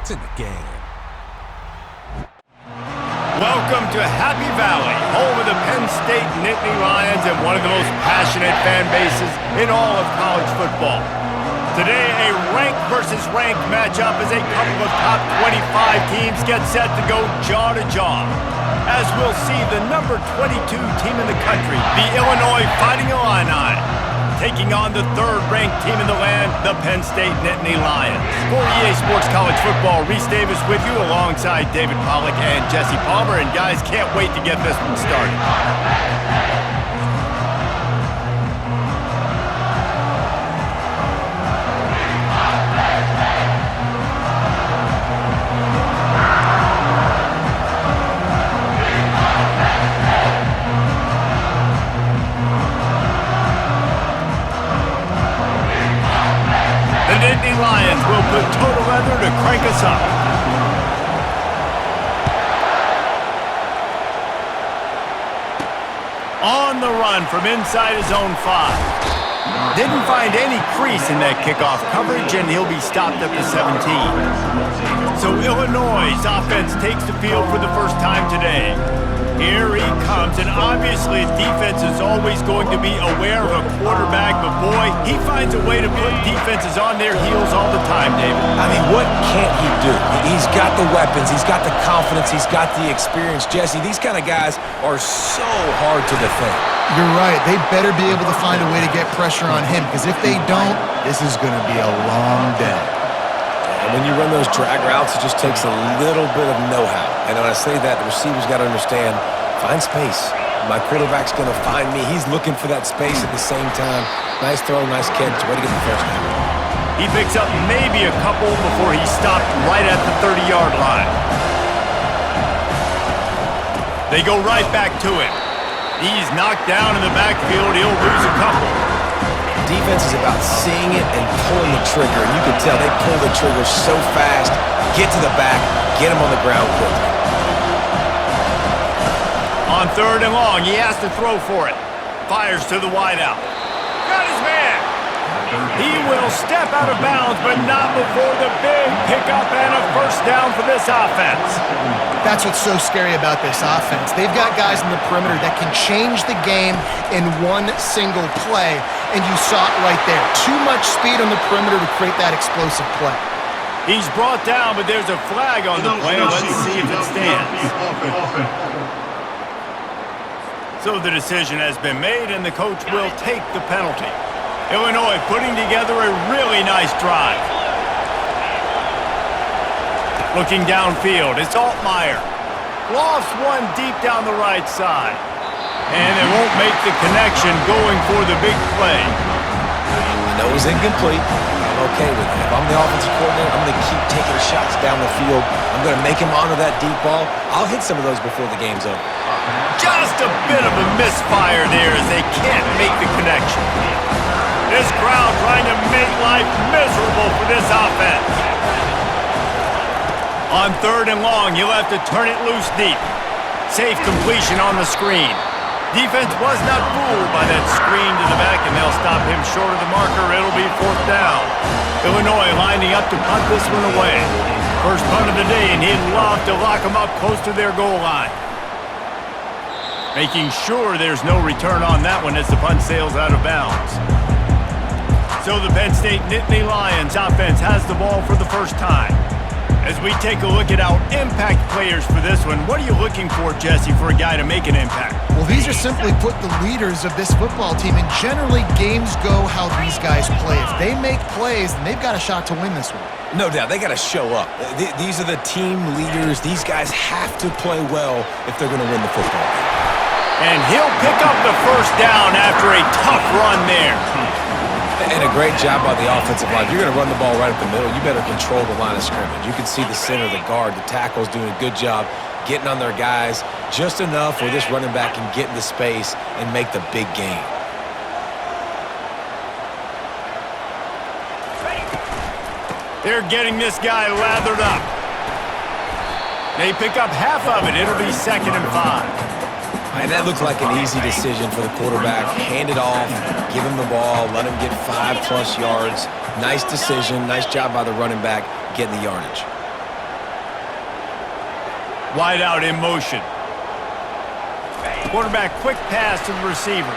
It's in the game. Welcome to Happy Valley, home of the Penn State Nittany Lions and one of the most passionate fan bases in all of college football. Today, a ranked versus ranked matchup as a couple of top 25 teams get set to go jaw to jaw. As we'll see the number 22 team in the country, the Illinois Fighting Illini, taking on the third-ranked team in the land, the Penn State Nittany Lions. For EA Sports College Football, Reese Davis with you alongside David Pollack and Jesse Palmer. And guys, can't wait to get this one started. The Nittany Lions will put total leather to crank us up. On the run from inside his own 5. Didn't find any crease in that kickoff coverage, and he'll be stopped at the 17. So Illinois' offense takes the field for the first time today. Here he comes, and obviously defense is always going to be aware of a quarterback, but boy, he finds a way to put defenses on their heels all the time, David. I mean, what can't he do? He's got the weapons, he's got the confidence, he's got the experience. Jesse, these kind of guys are so hard to defend. You're right. They better be able to find a way to get pressure on him, because if they don't, this is going to be a long day. And when you run those drag routes, it just takes a little bit of know-how. And when I say that, the receiver's got to understand, find space. My quarterback's going to find me. He's looking for that space at the same time. Nice throw, nice catch. Way to get the first down. He picks up maybe a couple before he stopped right at the 30-yard line. They go right back to him. He's knocked down in the backfield. He'll lose a couple. Defense is about seeing it and pulling the trigger. And you can tell they pull the trigger so fast, get to the back, get him on the ground quickly. On 3rd and long, he has to throw for it. Fires to the wideout. Got his man. He will step out of bounds, but not before the big pickup and a first down for this offense. That's what's so scary about this offense. They've got guys in the perimeter that can change the game in one single play, and you saw it right there. Too much speed on the perimeter to create that explosive play. He's brought down, but there's a flag on the play. Let's see if it stands. So the decision has been made, and the coach will take the penalty. Illinois putting together a really nice drive. Looking downfield, it's Altmaier. Lofts one deep down the right side. And they won't make the connection going for the big play. I know it was incomplete. I'm okay with it. If I'm the offensive coordinator, I'm going to keep taking shots down the field. I'm going to make him honor that deep ball. I'll hit some of those before the game's over. Just a bit of a misfire there as they can't make the connection. This crowd trying to make life miserable for this offense. On 3rd and long, he'll have to turn it loose deep. Safe completion on the screen. Defense was not fooled by that screen to the back, and they'll stop him short of the marker. It'll be 4th down. Illinois lining up to punt this one away. First punt of the day, and he'd love to lock them up close to their goal line. Making sure there's no return on that one as the punt sails out of bounds. So the Penn State Nittany Lions offense has the ball for the first time. As we take a look at our impact players for this one, what are you looking for, Jesse, for a guy to make an impact? Well, these are simply put the leaders of this football team, and generally games go how these guys play. If they make plays, then they've got a shot to win this one. No doubt, they got to show up. These are the team leaders. These guys have to play well if they're going to win the football game. And he'll pick up the first down after a tough run there. And a great job by the offensive line. If you're going to run the ball right up the middle, you better control the line of scrimmage. You can see the center, the guard, the tackles doing a good job getting on their guys just enough where this running back can get into space and make the big game. They're getting this guy lathered up. They pick up half of it. It'll be 2nd and 5. And that looked like an easy decision for the quarterback. Hand it off, give him the ball, let him get 5+ yards. Nice decision, nice job by the running back getting the yardage. Wide out in motion. Quarterback quick pass to the receiver.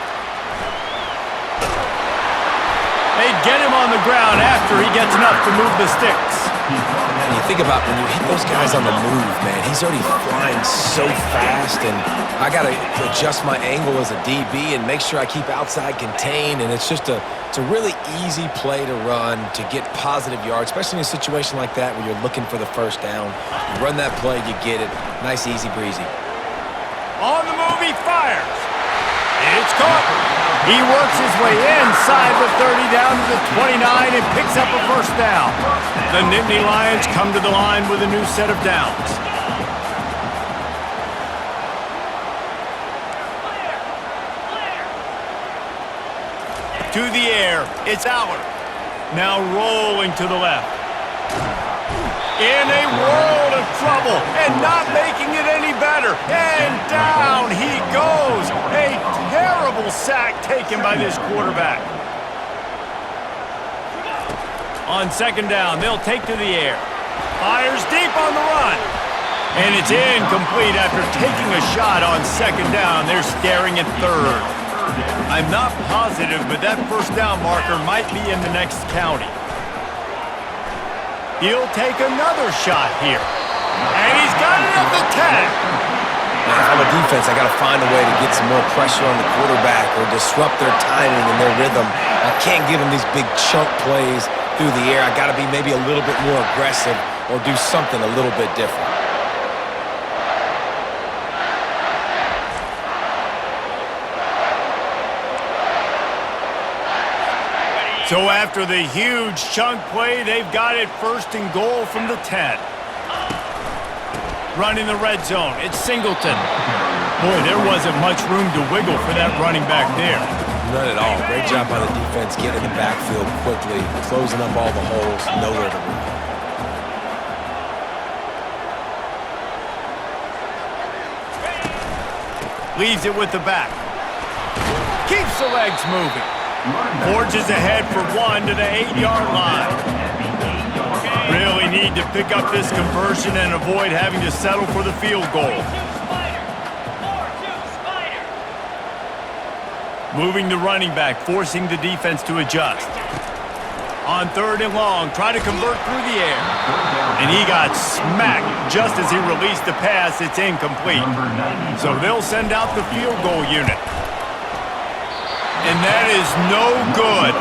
They get him on the ground after he gets enough to move the sticks. And you think about when you hit those guys on the move, man, he's already flying so fast, and I got to adjust my angle as a DB and make sure I keep outside contained, and it's a really easy play to run to get positive yards, especially in a situation like that where you're looking for the first down. You run that play, you get it. Nice, easy breezy. On the move, he fires. It's caught. He works his way inside the 30 down to the 29 and picks up a first down. The Nittany Lions come to the line with a new set of downs. To the air, it's Aller. Now rolling to the left. In a world of trouble and not making it any better. And down he goes. A terrible sack taken by this quarterback. On second down, they'll take to the air. Fires deep on the run. And it's incomplete after taking a shot on second down. They're staring at third. I'm not positive, but that first down marker might be in the next county. He'll take another shot here. And he's got it at the 10. Now, if I'm a defense, I got to find a way to get some more pressure on the quarterback or disrupt their timing and their rhythm. I can't give them these big chunk plays through the air. I got to be maybe a little bit more aggressive or do something a little bit different. So after the huge chunk play, they've got it first and goal from the 10. Running the red zone, it's Singleton. Boy, there wasn't much room to wiggle for that running back there. None at all. Great job by the defense getting in the backfield quickly, closing up all the holes, nowhere to run. Leaves it with the back. Keeps the legs moving. Forges ahead for one to the 8-yard line. Really need to pick up this conversion and avoid having to settle for the field goal. Moving the running back, forcing the defense to adjust. On third and long, try to convert through the air. And he got smacked just as he released the pass. It's incomplete. So they'll send out the field goal unit. And that is no good.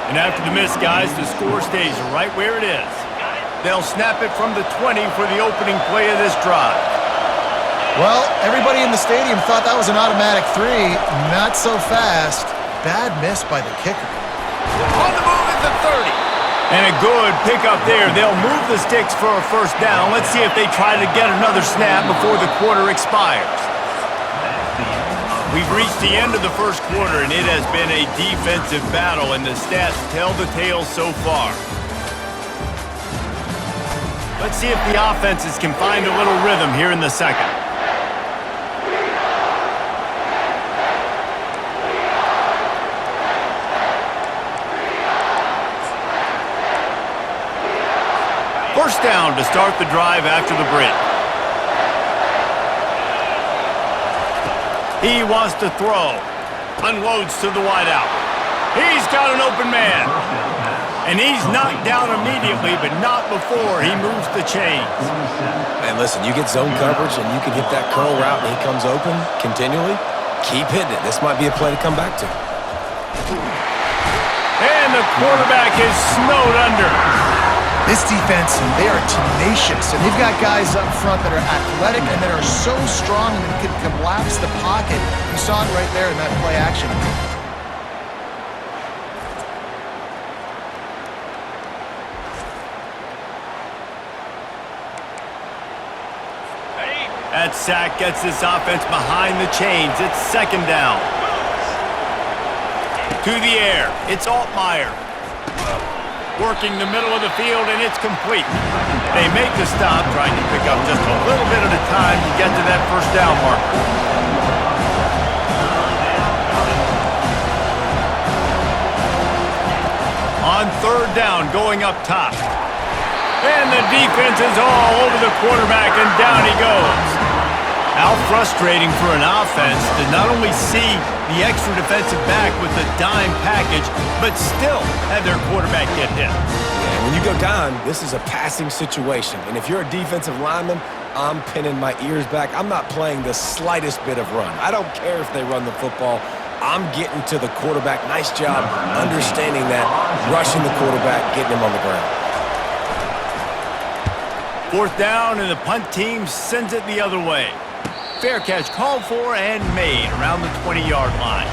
And after the miss, guys, the score stays right where it is. They'll snap it from the 20 for the opening play of this drive. Well, everybody in the stadium thought that was an automatic 3. Not so fast. Bad miss by the kicker. On the move at the 30. And a good pickup there. They'll move the sticks for a first down. Let's see if they try to get another snap before the quarter expires. We've reached the end of the first quarter, and it has been a defensive battle, and the stats tell the tale so far. Let's see if the offenses can find a little rhythm here in the second. First down to start the drive after the break. He wants to throw. Unloads to the wideout. He's got an open man. And he's knocked down immediately, but not before he moves the chains. Man, listen, you get zone coverage and you can hit that curl route and he comes open continually. Keep hitting it. This might be a play to come back to. And the quarterback is snowed under. This defense, they are tenacious, and they've got guys up front that are athletic and that are so strong and can collapse the pocket. You saw it right there in that play action. That sack gets this offense behind the chains. It's second down. To the air, it's Altmaier. Working the middle of the field, and it's complete. They make the stop, trying to pick up just a little bit at a time to get to that first down marker. On third down, going up top. And the defense is all over the quarterback, and down he goes. How frustrating for an offense to not only see the extra defensive back with the dime package, but still have their quarterback get hit. Yeah, when you go dime, this is a passing situation. And if you're a defensive lineman, I'm pinning my ears back. I'm not playing the slightest bit of run. I don't care if they run the football. I'm getting to the quarterback. Nice job understanding that, rushing the quarterback, getting him on the ground. Fourth down, and the punt team sends it the other way. Fair catch called for and made around the 20-yard line.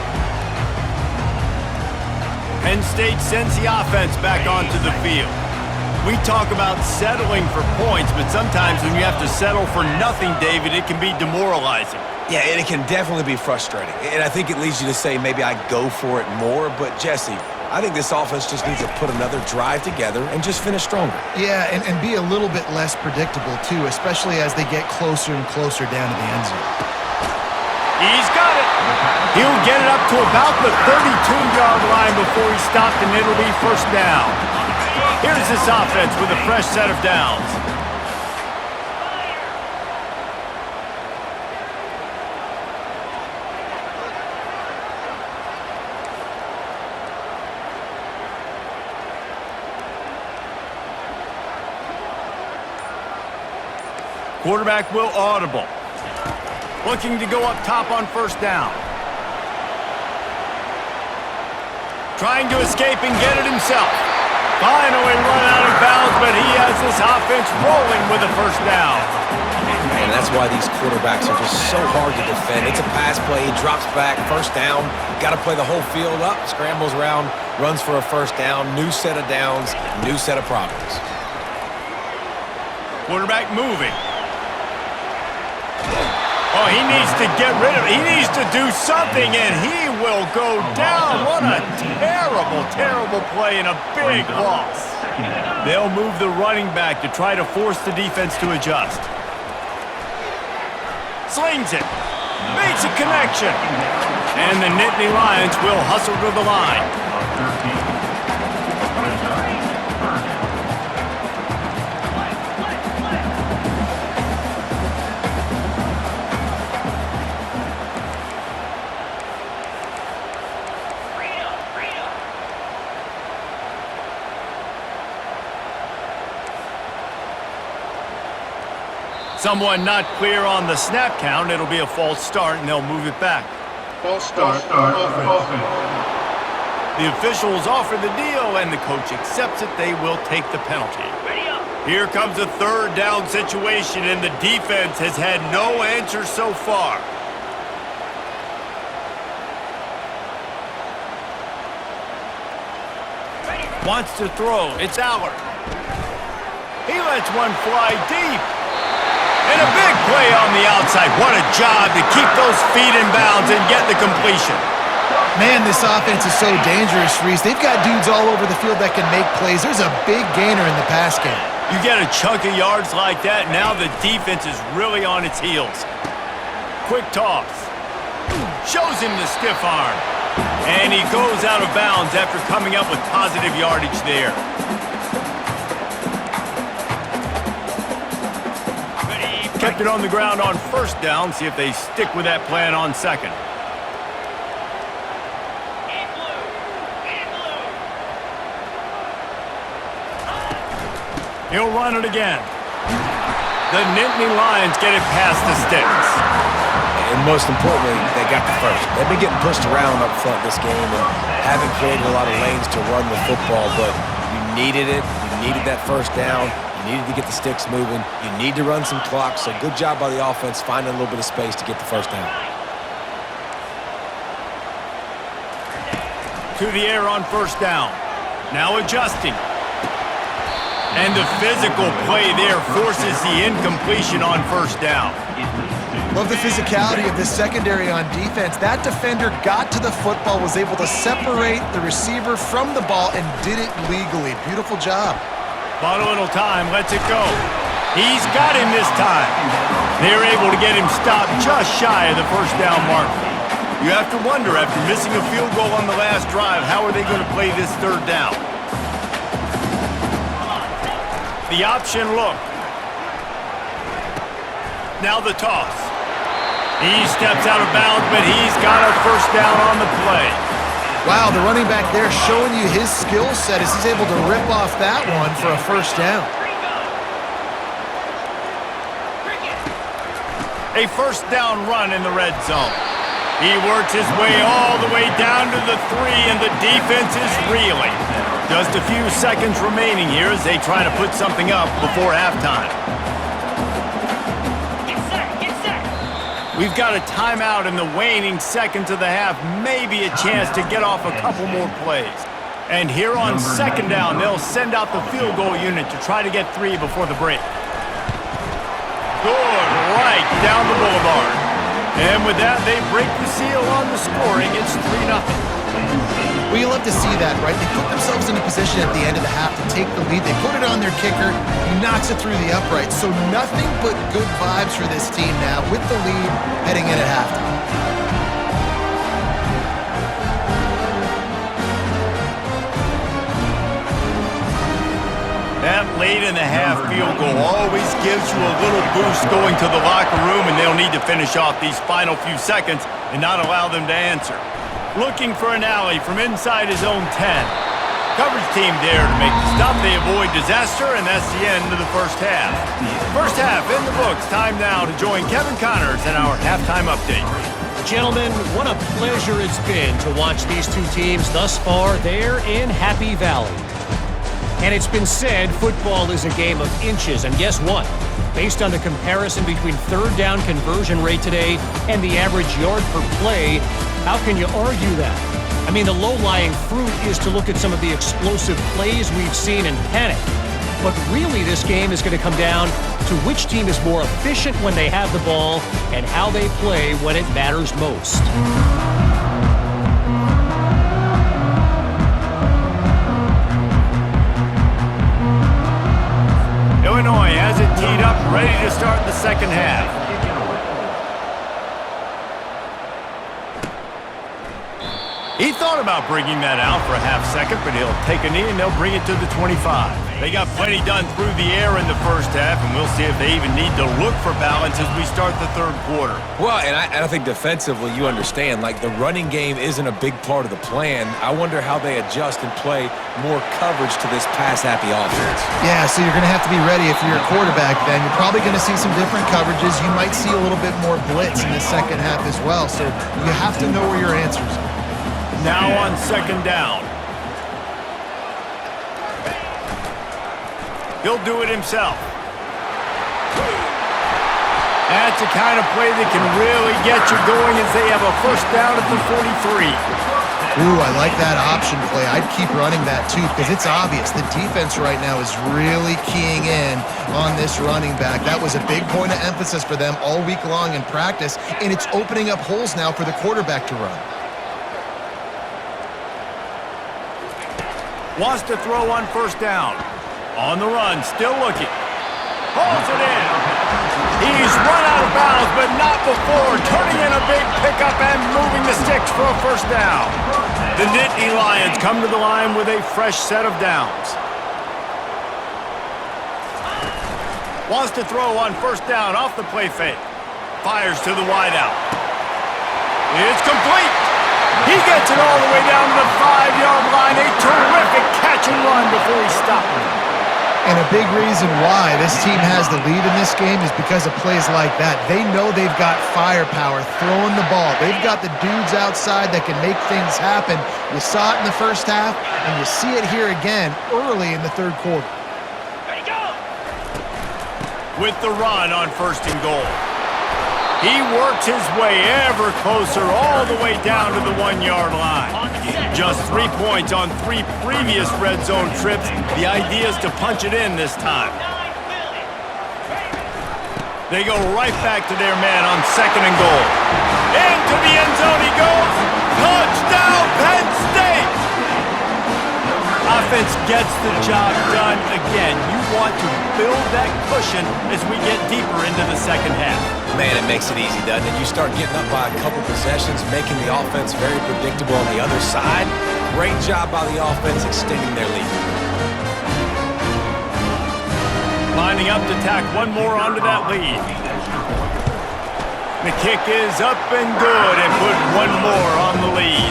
Penn State sends the offense back onto the field. We talk about settling for points, but sometimes when you have to settle for nothing, David, it can be demoralizing. Yeah, and it can definitely be frustrating. And I think it leads you to say maybe I go for it more. But, Jesse, I think this offense just needs to put another drive together and just finish stronger. Yeah, and be a little bit less predictable, too, especially as they get closer and closer down to the end zone. He's got it. He'll get it up to about the 32-yard line before he stopped, and it'll be first down. Here's this offense with a fresh set of downs. Quarterback will audible. Looking to go up top on first down. Trying to escape and get it himself. Finally run out of bounds, but he has this offense rolling with a first down. And that's why these quarterbacks are just so hard to defend. It's a pass play, he drops back, first down. Got to play the whole field up, scrambles around, runs for a first down, new set of downs, new set of problems. Quarterback moving. Oh, he needs to get rid of it. He needs to do something, and he will go down. What a terrible, terrible play and a big loss. They'll move the running back to try to force the defense to adjust. Slings it. Makes a connection. And the Nittany Lions will hustle to the line. Someone not clear on the snap count. It'll be a false start, and they'll move it back. False start. Offense. The officials offer the deal, and the coach accepts it. They will take the penalty. Here comes a third down situation, and the defense has had no answer so far. Wants to throw. It's Allard. He lets one fly deep. And a big play on the outside. What a job to keep those feet in bounds and get the completion. Man, this offense is so dangerous, Reese. They've got dudes all over the field that can make plays. There's a big gainer in the pass game. You get a chunk of yards like that, now the defense is really on its heels. Quick toss. Shows him the stiff arm. And he goes out of bounds after coming up with positive yardage there. Kept it on the ground on first down. See if they stick with that plan on second. He'll run it again. The Nittany Lions get it past the sticks. And most importantly, they got the first. They've been getting pushed around up front this game and haven't created a lot of lanes to run the football, but you needed it. You needed that first down. You needed to get the sticks moving. You need to run some clock, so good job by the offense finding a little bit of space to get the first down. To the air on first down. Now adjusting. And the physical play there forces the incompletion on first down. Love the physicality of this secondary on defense. That defender got to the football, was able to separate the receiver from the ball, and did it legally. Beautiful job. Bought a little time, lets it go. He's got him this time. They're able to get him stopped just shy of the first down mark. You have to wonder, after missing a field goal on the last drive, how are they going to play this third down? the option look. Now the toss. He steps out of bounds, but he's got a first down on the play. Wow, the running back there showing you his skill set as he's able to rip off that one for a first down. A first down run in the red zone. He works his way all the way down to the 3, and the defense is reeling. Just a few seconds remaining here as they try to put something up before halftime. We've got a timeout in the waning seconds of the half, maybe a chance to get off a couple more plays. And here on second down, they'll send out the field goal unit to try to get 3 before the break. Good, right down the boulevard. And with that, they break the seal on the scoring. It's 3-0. Well, you love to see that, right? They put themselves in a position at the end of the half to take the lead. They put it on their kicker. He knocks it through the upright. So nothing but good vibes for this team now with the lead heading in at halftime. That late in the half field goal always gives you a little boost going to the locker room, and they'll need to finish off these final few seconds and not allow them to answer. Looking for an alley from inside his own 10. Coverage team there to make the stop. They avoid disaster, and that's the end of the first half. First half in the books. Time now to join Kevin Connors in our halftime update. Gentlemen, what a pleasure it's been to watch these two teams thus far there in Happy Valley. And it's been said football is a game of inches, and guess what? Based on the comparison between third down conversion rate today and the average yard per play, how can you argue that? I mean, the low-lying fruit is to look at some of the explosive plays we've seen and panic. But really, this game is going to come down to which team is more efficient when they have the ball and how they play when it matters most. Illinois has it teed up, ready to start the second half. He thought about bringing that out for a half second, but he'll take a knee and they'll bring it to the 25. They got plenty done through the air in the first half, and we'll see if they even need to look for balance as we start the third quarter. Well, and I think defensively, you understand, like the running game isn't a big part of the plan. I wonder how they adjust and play more coverage to this pass-happy offense. Yeah, so you're going to have to be ready if you're a quarterback then. You're probably going to see some different coverages. You might see a little bit more blitz in the second half as well, so you have to know where your answers are. Now on second down. He'll do it himself. That's the kind of play that can really get you going as they have a first down at the 43. Ooh, I like that option play. I'd keep running that too because it's obvious. The defense right now is really keying in on this running back. That was a big point of emphasis for them all week long in practice, and it's opening up holes now for the quarterback to run. Wants to throw on first down. On the run, still looking. Pulls it in. He's run out of bounds, but not before turning in a big pickup and moving the sticks for a first down. The Nittany Lions come to the line with a fresh set of downs. Wants to throw on first down off the play fake. Fires to the wideout. It's complete. He gets it all the way down to the 5-yard line. A terrific catch and run before he stopped. And a big reason why this team has the lead in this game is because of plays like that. They know they've got firepower throwing the ball. They've got the dudes outside that can make things happen. You saw it in the first half, and you see it here again early in the third quarter. With the run on first and goal. He works his way ever closer all the way down to the 1-yard line. Just 3 points on 3 previous red zone trips. The idea is to punch it in this time. They go right back to their man on second and goal. Into the end zone he goes. Touchdown, Penn State! Offense gets the job done again. You want to build that cushion as we get deeper into the second half. Man, it makes it easy, doesn't it? You start getting up by a couple possessions, making the offense very predictable on the other side. Great job by the offense extending their lead. lining up to tack one more onto that lead. The kick is up and good and put one more on the lead.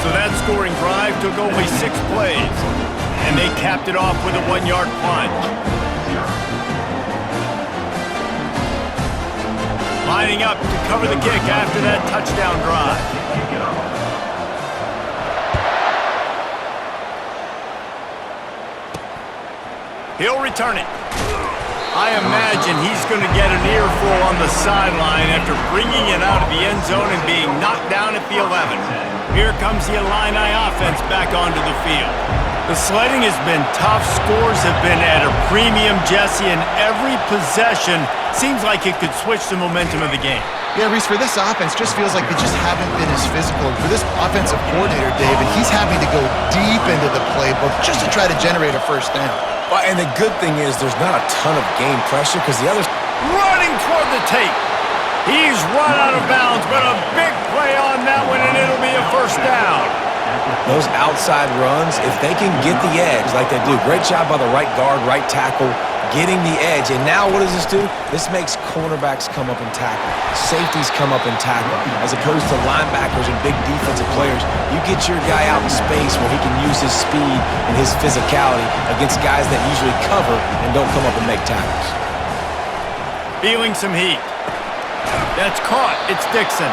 So that scoring drive took only 6 plays, and they capped it off with a 1-yard plunge. Lining up to cover the kick after that touchdown drive. He'll return it. I imagine he's going to get an earful on the sideline after bringing it out of the end zone and being knocked down at the 11. Here comes the Illini offense back onto the field. The sledding has been tough. Scores have been at a premium, Jesse, and every possession seems like it could switch the momentum of the game. Yeah, Reese, for this offense, just feels like they just haven't been as physical. For this offensive coordinator, David, he's having to go deep into the playbook just to try to generate a first down. Well, and the good thing is there's not a ton of game pressure because the others... Running toward the tape. He's run out of bounds, but a big play on that one, and it'll be a first down. Those outside runs, if they can get the edge like they do, great job by the right guard, right tackle, getting the edge. And now what does this do? This makes cornerbacks come up and tackle. Safeties come up and tackle. As opposed to linebackers and big defensive players, you get your guy out in space where he can use his speed and his physicality against guys that usually cover and don't come up and make tackles. Feeling some heat. That's caught. It's Dixon.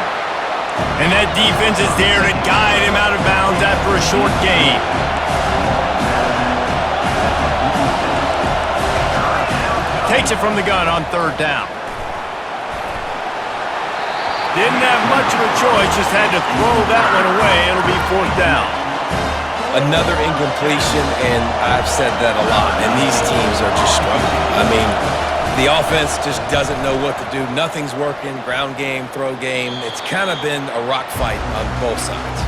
And that defense is there to guide him out of bounds after a short gain. Takes it from the gun on 3rd down. Didn't have much of a choice, just had to throw that one away. It'll be 4th down. Another incompletion, and I've said that a lot, and these teams are just struggling. I mean, the offense just doesn't know what to do. Nothing's working. Ground game, throw game. It's kind of been a rock fight on both sides.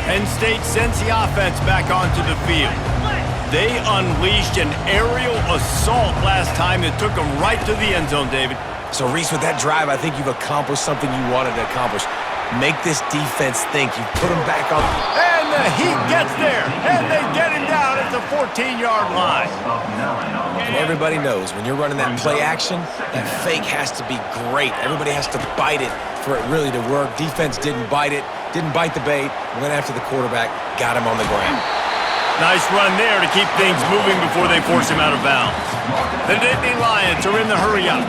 Penn State sends the offense back onto the field. They unleashed an aerial assault last time that took them right to the end zone, David. So, Reese, with that drive, I think you've accomplished something you wanted to accomplish. Make this defense think. You put them back on. And the heat gets there, and they get him down at the 14-yard line. And everybody knows when you're running that play action, that fake has to be great. Everybody has to bite it for it really to work. Defense didn't bite it, didn't bite the bait, went after the quarterback, got him on the ground. Nice run there to keep things moving before they force him out of bounds. The Nittany Lions are in the hurry-up.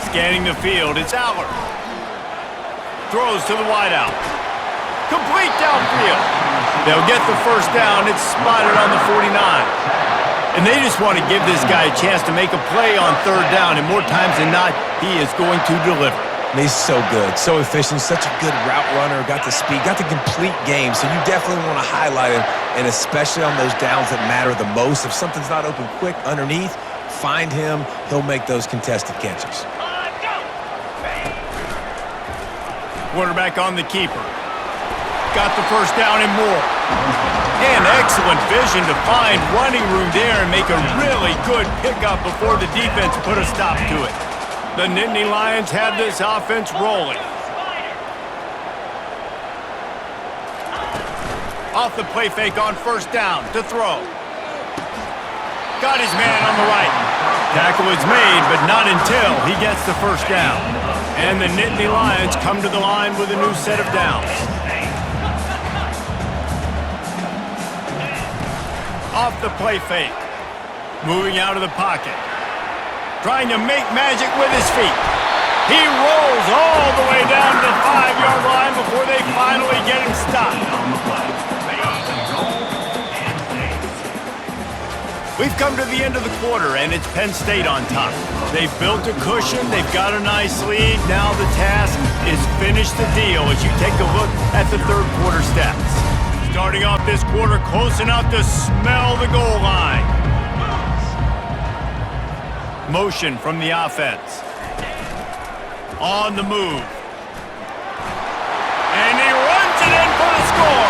Scanning the field, it's Aller. Throws to the wideout. Complete downfield. They'll get the first down. It's spotted on the 49. And they just want to give this guy a chance to make a play on 3rd down, and more times than not, he is going to deliver. He's so good, so efficient, such a good route runner, got the speed, got the complete game, so you definitely want to highlight him, and especially on those downs that matter the most. If something's not open quick underneath, find him. He'll make those contested catches. Quarterback on the keeper. Got the first down and more. And excellent vision to find running room there and make a really good pickup before the defense put a stop to it. The Nittany Lions have this offense rolling. Off the play fake on 1st down to throw. Got his man on the right. Tackle is made, but not until he gets the first down. And the Nittany Lions come to the line with a new set of downs. Off the play fake. Moving out of the pocket. Trying to make magic with his feet. He rolls all the way down to the 5-yard line before they finally get him stopped. We've come to the end of the quarter, and it's Penn State on top. They've built a cushion. They've got a nice lead. Now the task is finish the deal as you take a look at the 3rd quarter stats. Starting off this quarter close enough to smell the goal line. Motion from the offense. On the move. And he runs it in for the score.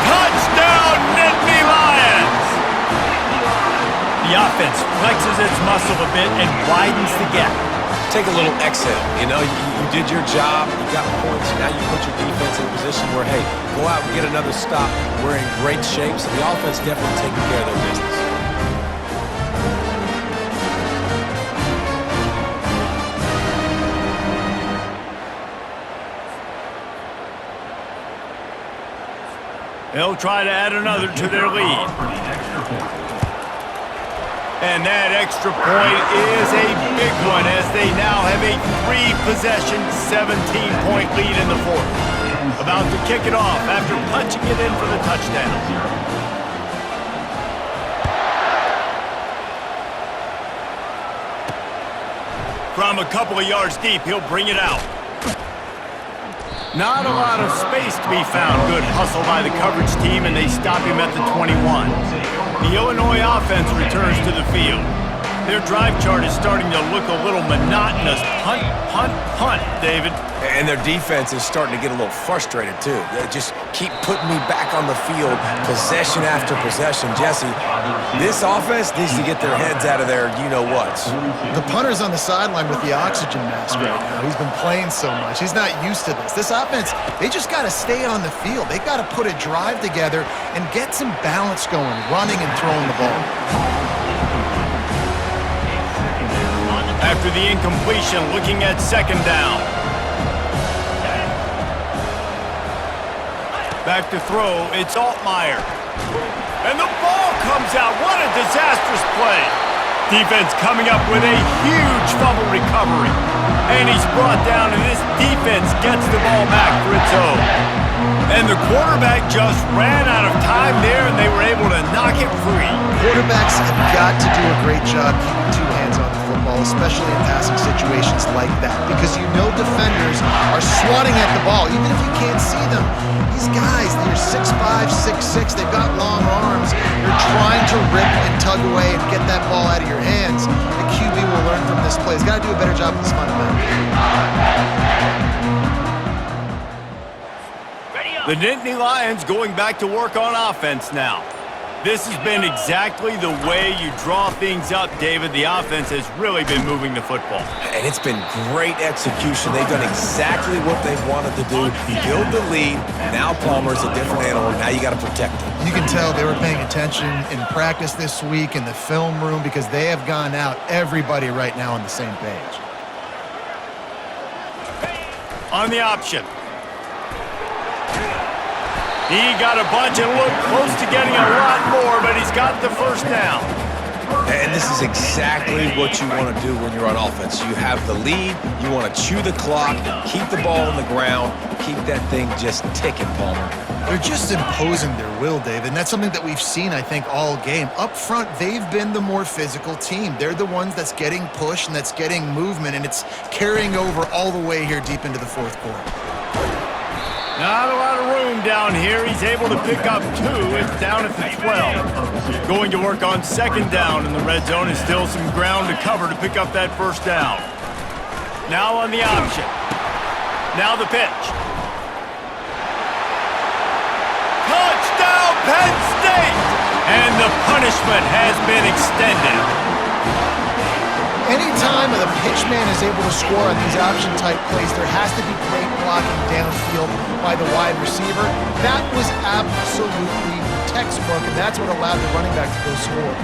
Touchdown, Nittany Lions! The offense flexes its muscle a bit and widens the gap. take a little exhale. You know, you did your job, you got points, now you put your defense in a position where, hey, go out and get another stop. We're in great shape, so the offense definitely taking care of their business. They'll try to add another to their lead. And that extra point is a big one as they now have a 3-possession, 17-point lead in the fourth. About to kick it off after punching it in for the touchdown. From a couple of yards deep, he'll bring it out. Not a lot of space to be found. Good hustle by the coverage team, and they stop him at the 21. The Illinois offense returns to the field. Their drive chart is starting to look a little monotonous. Punt, punt, punt, David. And their defense is starting to get a little frustrated, too. They just keep putting me back on the field, possession after possession. Jesse, this offense needs to get their heads out of their you-know-whats. The punter's on the sideline with the oxygen mask right now. He's been playing so much. He's not used to this. This offense, they just got to stay on the field. They got to put a drive together and get some balance going, running and throwing the ball. After the incompletion, looking at second down. Back to throw, it's Altmaier. And the ball comes out. What a disastrous play. Defense coming up with a huge fumble recovery. And he's brought down, and this defense gets the ball back for its own. And the quarterback just ran out of time there, and they were able to knock it free. Quarterbacks have got to do a great job keeping two hands on the football, especially in passing situations like that, because you know defenders are swatting at the ball, even if you can't see them. These guys, they're 6'5", 6'6", they've got long arms. They're trying to rip and tug away and get that ball out of your hands. The QB will learn from this play. He's got to do a better job with this fundamental. The Nittany Lions going back to work on offense now. This has been exactly the way you draw things up, David. The offense has really been moving the football. And it's been great execution. They've done exactly what they've wanted to do. Build the lead. Now Palmer's a different animal. Now you got to protect him. You can tell they were paying attention in practice this week in the film room because they have gone out, everybody right now on the same page. On the option. He got a bunch and looked close to getting a lot more, but he's got the first down. And this is exactly what you want to do when you're on offense. You have the lead, you want to chew the clock, keep the ball on the ground, keep that thing just ticking, Palmer. They're just imposing their will, David, and that's something that we've seen, I think, all game. Up front, they've been the more physical team. They're the ones that's getting pushed and that's getting movement, and it's carrying over all the way here deep into the fourth quarter. Not a lot of room down here. He's able to pick up 2. It's down at the 12. Going to work on second down in the red zone is still some ground to cover to pick up that first down. Now on the option. Now the pitch. Touchdown, Penn State! And the punishment has been extended. Anytime the pitchman is able to score on these option-type plays, there has to be great blocking downfield by the wide receiver. That was absolutely textbook, and that's what allowed the running back to go score.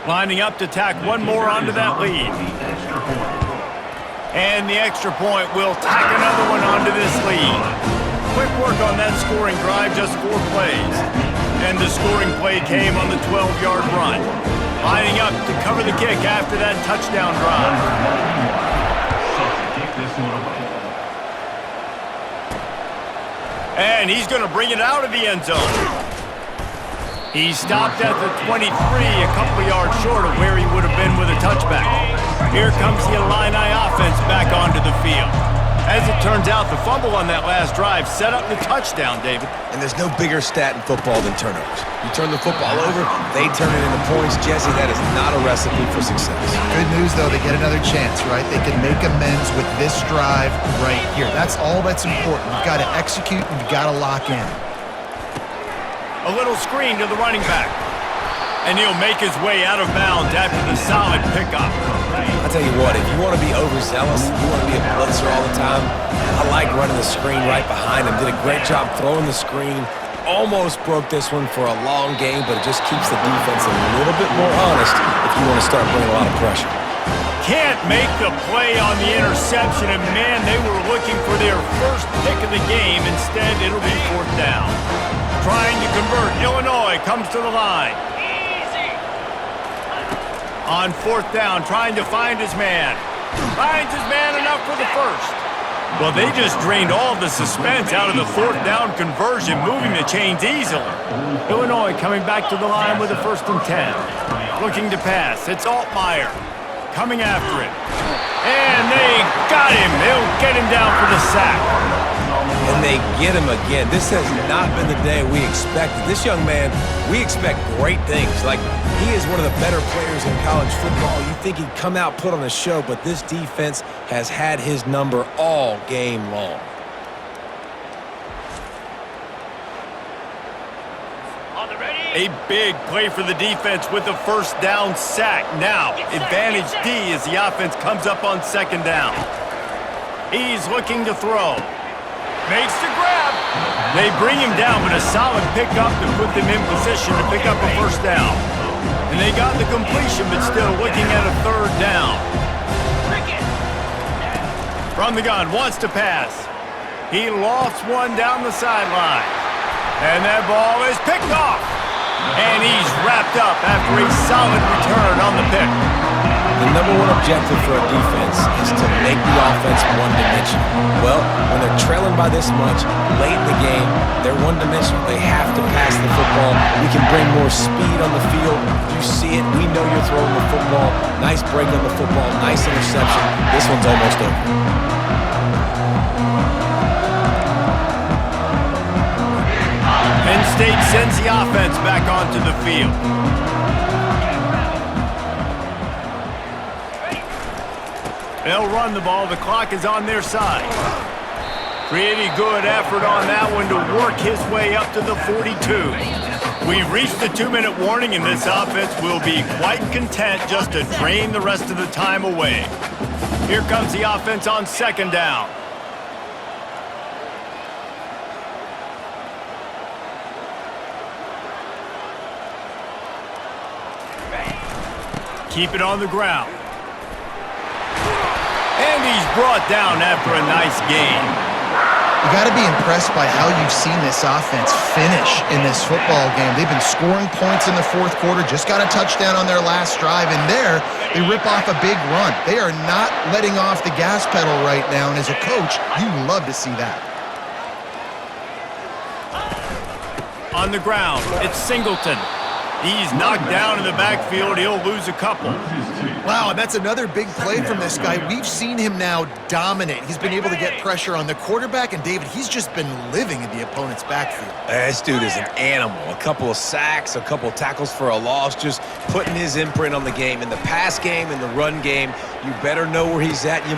Lining up to tack one more onto that lead. And the extra point will tack another one onto this lead. Quick work on that scoring drive, just 4 plays. And the scoring play came on the 12-yard run. Lining up to cover the kick after that touchdown drive. And he's going to bring it out of the end zone. He stopped at the 23, a couple yards short of where he would have been with a touchback. Here comes the Illini offense back onto the field. As it turns out, the fumble on that last drive set up the touchdown, David. And there's no bigger stat in football than turnovers. You turn the football over, they turn it into points. Jesse, that is not a recipe for success. Good news, though, they get another chance, right? They can make amends with this drive right here. That's all that's important. You've got to execute and you've got to lock in. A little screen to the running back. And he'll make his way out of bounds after the solid pickup. I'll tell you what, if you want to be overzealous, if you want to be a blitzer all the time, I like running the screen right behind him. Did a great job throwing the screen. Almost broke this one for a long game, but it just keeps the defense a little bit more honest if you want to start bringing a lot of pressure. Can't make the play on the interception, and man, they were looking for their first pick of the game. Instead, it'll be 4th down. Trying to convert, Illinois comes to the line. On 4th down, trying to find his man. Finds his man enough for the first. Well, they just drained all the suspense out of the 4th down conversion, moving the chains easily. Illinois coming back to the line with a 1st and 10. Looking to pass. It's Altmaier coming after it. And they got him. They'll get him down for the sack. And they get him again. This has not been the day we expected. This young man, we expect great things. Like, he is one of the better players in college football. You think he'd come out, put on a show, but this defense has had his number all game long. A big play for the defense with a 1st down sack. Now, advantage D as the offense comes up on 2nd down. He's looking to throw. Makes the grab. They bring him down, but a solid pickup to put them in position to pick up a 1st down. And they got the completion, but still looking at a 3rd down. From the gun, wants to pass. He lofts one down the sideline. And that ball is picked off. And he's wrapped up after a solid return on the pick. The number one objective for a defense is to make the offense one-dimensional. Well, when they're trailing by this much, late in the game, they're one-dimensional. They have to pass the football. We can bring more speed on the field. You see it. We know you're throwing the football. Nice break on the football. Nice interception. This one's almost over. Penn State sends the offense back onto the field. They'll run the ball. The clock is on their side. Pretty good effort on that one to work his way up to the 42. We've reached the 2-minute warning, and this offense will be quite content just to drain the rest of the time away. Here comes the offense on 2nd down. Keep it on the ground. And he's brought down after a nice gain. You got to be impressed by how you've seen this offense finish in this football game. They've been scoring points in the 4th quarter, just got a touchdown on their last drive, and there they rip off a big run. They are not letting off the gas pedal right now, and as a coach, you love to see that. On the ground, it's Singleton. He's knocked down in the backfield. He'll lose a couple. Wow, and that's another big play from this guy. We've seen him now dominate. He's been able to get pressure on the quarterback, and David, he's just been living in the opponent's backfield. This dude is an animal. A couple of sacks, a couple of tackles for a loss, just putting his imprint on the game. In the pass game, in the run game, you better know where he's at. He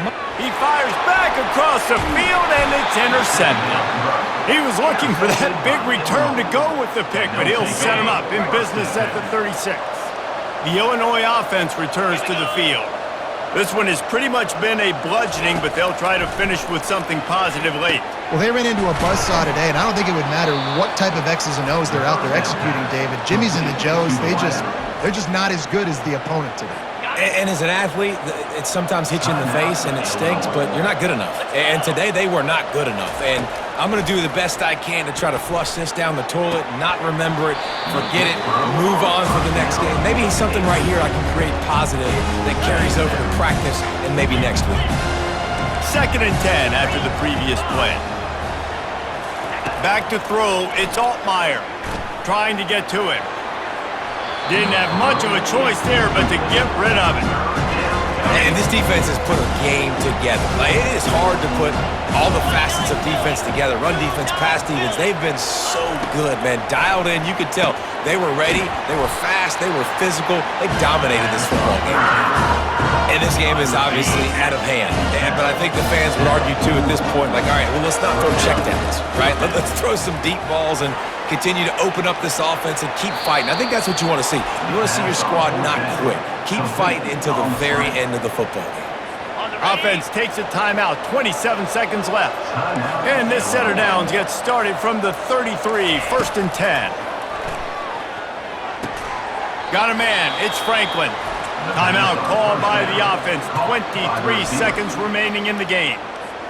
fires back across the field, and it's intercepted. He was looking for that big return to go with the pick, but he'll set him up in business at the 36. The Illinois offense returns to the field. This one has pretty much been a bludgeoning, but they'll try to finish with something positive late. Well, they ran into a buzzsaw today, and I don't think it would matter what type of X's and O's they're out there executing, David. Jimmy's and the Joes, they're just not as good as the opponent today. And as an athlete, it sometimes hits you in the face and it stinks, but you're not good enough. And today they were not good enough. And I'm going to do the best I can to try to flush this down the toilet, not remember it, forget it, move on for the next game. Maybe something right here I can create positive that carries over to practice and maybe next week. 2nd and 10 after the previous play. Back to throw, it's Altmaier trying to get to it. Didn't have much of a choice there, but to get rid of it. And this defense has put a game together. Like, it is hard to put all the facets of defense together, run defense, pass defense. They've been so good, man. Dialed in, you could tell. They were ready, they were fast, they were physical. They dominated this football game. And this game is obviously out of hand. But I think the fans would argue, too, at this point, like, all right, well, let's not throw checkdowns, right? Let's throw some deep balls and continue to open up this offense and keep fighting. I think that's what you want to see. You want to see your squad not quit. Keep fighting until the very end of the football game. Offense takes a timeout, 27 seconds left. And this set of downs gets started from the 33, 1st and 10. Got a man, it's Franklin. Timeout called by the offense, 23 seconds remaining in the game.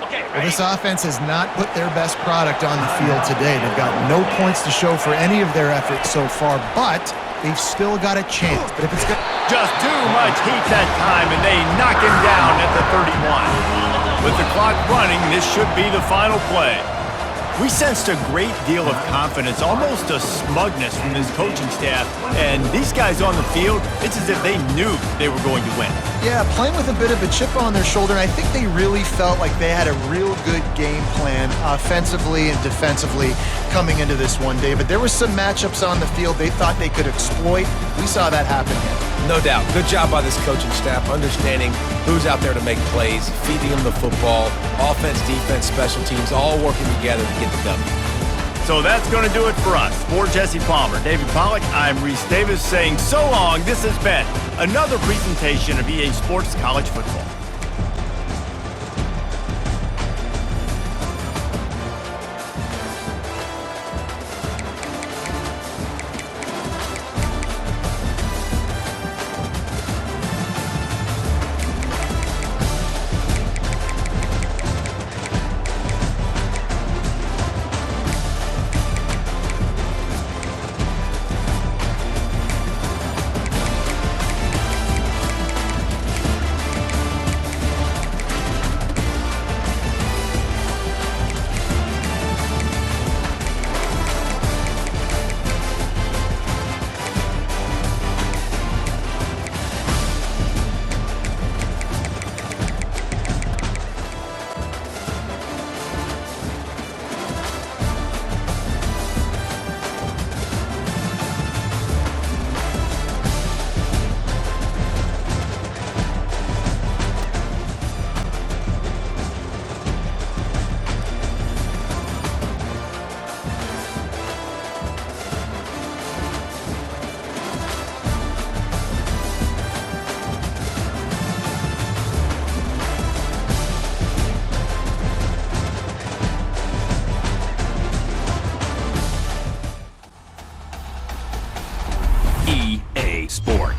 Well, this offense has not put their best product on the field today. They've got no points to show for any of their efforts so far, but they've still got a chance. But if it's good, Just too much heat that time, and they knock him down at the 31. With the clock running, this should be the final play. We sensed a great deal of confidence, almost a smugness from this coaching staff. And these guys on the field, it's as if they knew they were going to win. yeah, playing with a bit of a chip on their shoulder, and I think they really felt like they had a real good game plan offensively and defensively coming into this one, David. There were some matchups on the field they thought they could exploit. We saw that happen here. No doubt. Good job by this coaching staff, understanding who's out there to make plays, feeding them the football, offense, defense, special teams, all working together to get the W. So that's going to do it for us. For Jesse Palmer, David Pollack, I'm Reese Davis saying so long. This has been another presentation of EA Sports College Football. EA Sports.